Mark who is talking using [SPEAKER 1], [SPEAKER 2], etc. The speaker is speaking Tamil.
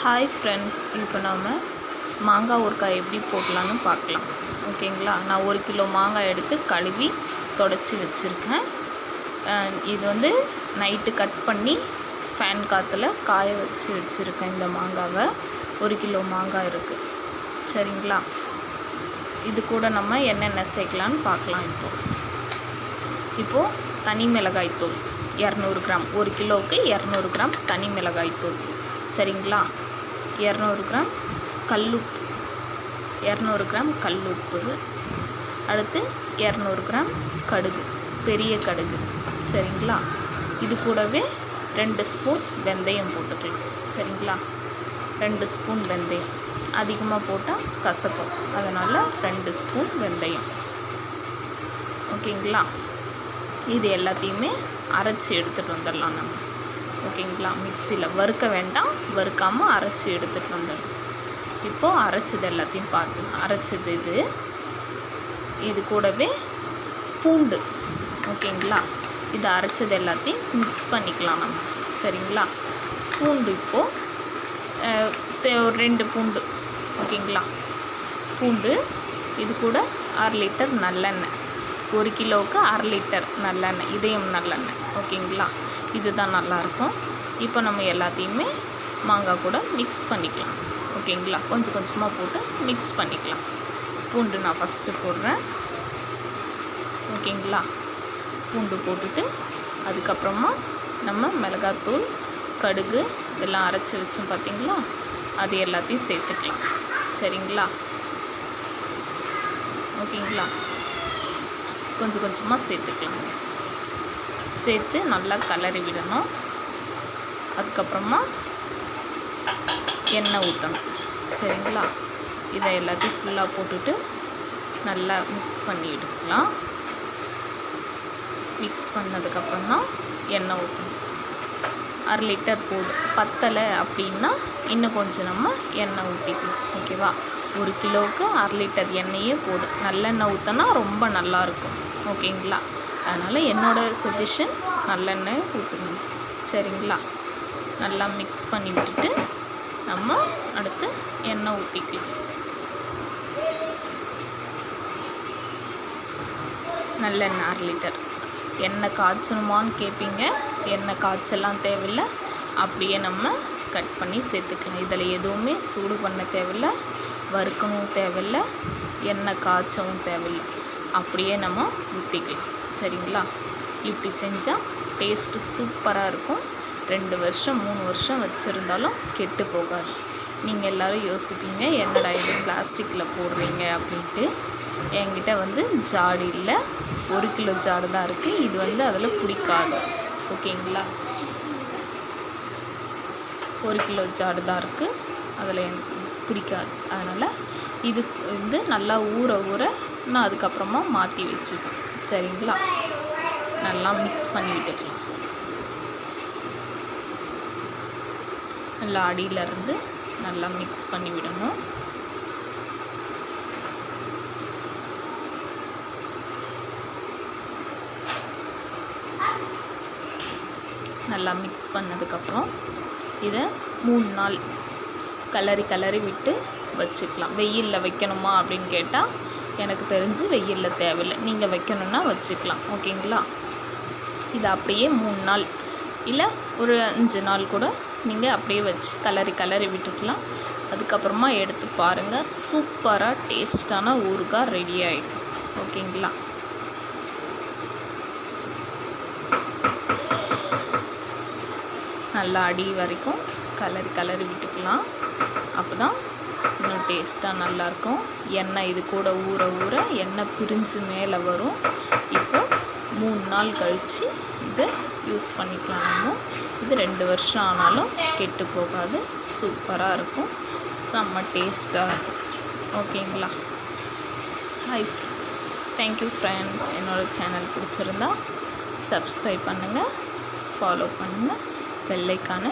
[SPEAKER 1] ஹாய் ஃப்ரெண்ட்ஸ், இப்போ நாம் மாங்காய் ஊறுகாய் எப்படி போடலான்னு பார்க்கலாம். ஓகேங்களா? நான் 1 கிலோ மாங்காய் எடுத்து கழுவி தொடச்சி வச்சுருக்கேன். இது நைட்டு கட் பண்ணி ஃபேன் காற்றுல காய வச்சு வச்சுருக்கேன். இந்த மாங்காவை 1 கிலோ மாங்காய் இருக்குது. சரிங்களா? இது கூட நம்ம என்னென்ன சேர்க்கலான்னு பார்க்கலாம். இப்போது தனி மிளகாய்த்தூள் 200 கிராம், 1 கிலோவுக்கு 200 கிராம் தனி மிளகாய்த்தூள். சரிங்களா? 200 கிராம் கல்லுப்பு, 200 கிராம் கல்லுப்பு. அடுத்து 200 கிராம் கடுகு, பெரிய கடுகு. சரிங்களா? இது கூடவே 2 ஸ்பூன் வெந்தயம் போட்டுக்கலாம். சரிங்களா? 2 ஸ்பூன் வெந்தயம். அதிகமாக போட்டால் கசக்கும், அதனால் 2 ஸ்பூன் வெந்தயம். ஓகேங்களா? இது எல்லாத்தையுமே அரைச்சி எடுத்துகிட்டு வந்துடலாம் நம்ம. ஓகேங்களா? மிக்சியில் வறுக்க வேண்டாம், வறுக்காமல் அரைச்சி எடுத்துகிட்டு வந்துடலாம். இப்போது அரைச்சது எல்லாத்தையும் பார்த்து அரைச்சது இது கூடவே பூண்டு. ஓகேங்களா? இது அரைச்சது எல்லாத்தையும் மிக்ஸ் பண்ணிக்கலாம் நம்ம. சரிங்களா? பூண்டு இப்போது ஒரு 2 பூண்டு. ஓகேங்களா? பூண்டு. இது கூட 1/2 லிட்டர் நல்லெண்ணெய். 1 கிலோவுக்கு 1/2 லிட்டர் நல்லெண்ணெய், இதயம் நல்லெண்ணெய். ஓகேங்களா? இதுதான் நல்லாயிருக்கும். இப்போ நம்ம எல்லாத்தையுமே மாங்காய் கூட மிக்ஸ் பண்ணிக்கலாம். ஓகேங்களா? கொஞ்சம் கொஞ்சமாக போட்டு மிக்ஸ் பண்ணிக்கலாம். பூண்டு நான் ஃபஸ்ட்டு போடுறேன். ஓகேங்களா? பூண்டு போட்டுட்டு அதுக்கப்புறமா நம்ம மிளகாத்தூள், கடுகு இதெல்லாம் அரைச்சி வச்சோம் பார்த்தீங்களா, அது எல்லாத்தையும் சேர்த்துக்கலாம். சரிங்களா? ஓகேங்களா? கொஞ்சம் கொஞ்சமாக சேர்த்துக்கலாம். சேர்த்து நல்லா கலரி விடணும். அதுக்கப்புறமா எண்ணெய் ஊற்றணும். சரிங்களா? இதை எல்லாத்தையும் ஃபுல்லாக போட்டுட்டு நல்லா மிக்ஸ் பண்ணி எடுக்கலாம். மிக்ஸ் பண்ணதுக்கப்புறம் தான் எண்ணெய் ஊற்றணும். 1/2 லிட்டர் போதும். பத்தலை அப்படின்னா இன்னும் கொஞ்சம் நம்ம எண்ணெய் ஊற்றிக்கலாம். ஓகேவா? 1 கிலோவுக்கு 1/2 லிட்டர் எண்ணெயே போதும். நல்லெண்ணெய் ஊற்றினா ரொம்ப நல்லாயிருக்கும். ஓகேங்களா? அதனால் என்னோடய சஜஷன் நல்லெண்ணெய் ஊற்றுங்க. சரிங்களா? நல்லா மிக்ஸ் பண்ணி விட்டுட்டு நம்ம அடுத்து எண்ணெய் ஊற்றிக்கலாம். நல்லெண்ணெய் 1/2 லிட்டர். எண்ணெய் காய்ச்சணுமான்னு கேட்பீங்க. எண்ணெய் காய்ச்சலாம் தேவையில்லை, அப்படியே நம்ம கட் பண்ணி சேர்த்துக்கலாம். இதில் எதுவுமே சூடு பண்ண தேவையில்லை, வறுக்கணும் தேவையில்லை, எண்ணெய் காய்ச்சவும் தேவையில்லை, அப்படியே நம்ம ஊற்றிக்கலாம். சரிங்களா? இப்படி செஞ்சால் டேஸ்ட்டு சூப்பராக இருக்கும். 2 வருஷம் 3 வருஷம் வச்சுருந்தாலும் கெட்டு போகாது. நீங்கள் எல்லோரும் யோசிப்பீங்க, என்னடா இது பிளாஸ்டிக்கில் போடுறீங்க அப்படின்ட்டு. என்கிட்ட ஜாடி இல்லை, 1 கிலோ ஜாடு தான் இருக்குது. இது அதில் பிடிக்காது. ஓகேங்களா? 1 கிலோ ஜாடு தான் இருக்குது, அதில் எனக்கு பிடிக்காது. அதனால் இது நல்லா ஊற நான் அதுக்கப்புறமா மாற்றி வச்சுப்பேன். சரிங்களா? நல்லா மிக்ஸ் பண்ணி விட்டுக்கலாம். நல்லா அடியிலருந்து நல்லா மிக்ஸ் பண்ணி விடணும். நல்லா மிக்ஸ் பண்ணதுக்கப்புறம் இதை 3 நாள் கலரி விட்டு வச்சுக்கலாம். வெயிலில் வைக்கணுமா அப்படின்னு கேட்டால் எனக்கு தெரிஞ்சு வெயிலில் தேவையில்லை, நீங்கள் வைக்கணுன்னா வச்சுக்கலாம். ஓகேங்களா? இதை அப்படியே 3 நாள் இல்லை ஒரு 5 நாள் கூட நீங்கள் அப்படியே வச்சு கலரி விட்டுக்கலாம். அதுக்கப்புறமா எடுத்து பாருங்கள், சூப்பராக டேஸ்டான ஊறுகாய் ரெடி ஆகிடும். ஓகேங்களா? நல்லா அடி வரைக்கும் கலரி விட்டுக்கலாம். அப்போ தான் இன்னும் டேஸ்ட்டாக நல்லாயிருக்கும். எண்ணெய் இது கூட ஊற எண்ணெய் பிரிஞ்சு மேலே வரும். இப்போ 3 நாள் கழித்து இதை யூஸ் பண்ணிக்கலாம். நம்ம இது 2 வருஷம் ஆனாலும் கெட்டு போகாது. சூப்பராக இருக்கும், செம்ம டேஸ்ட்டாக இருக்கும். ஓகேங்களா? Hi, thank you friends. என்னோடய சேனல் பிடிச்சிருந்தா சப்ஸ்கிரைப் பண்ணுங்கள், ஃபாலோ பண்ணுங்கள், பெல் ஐகானை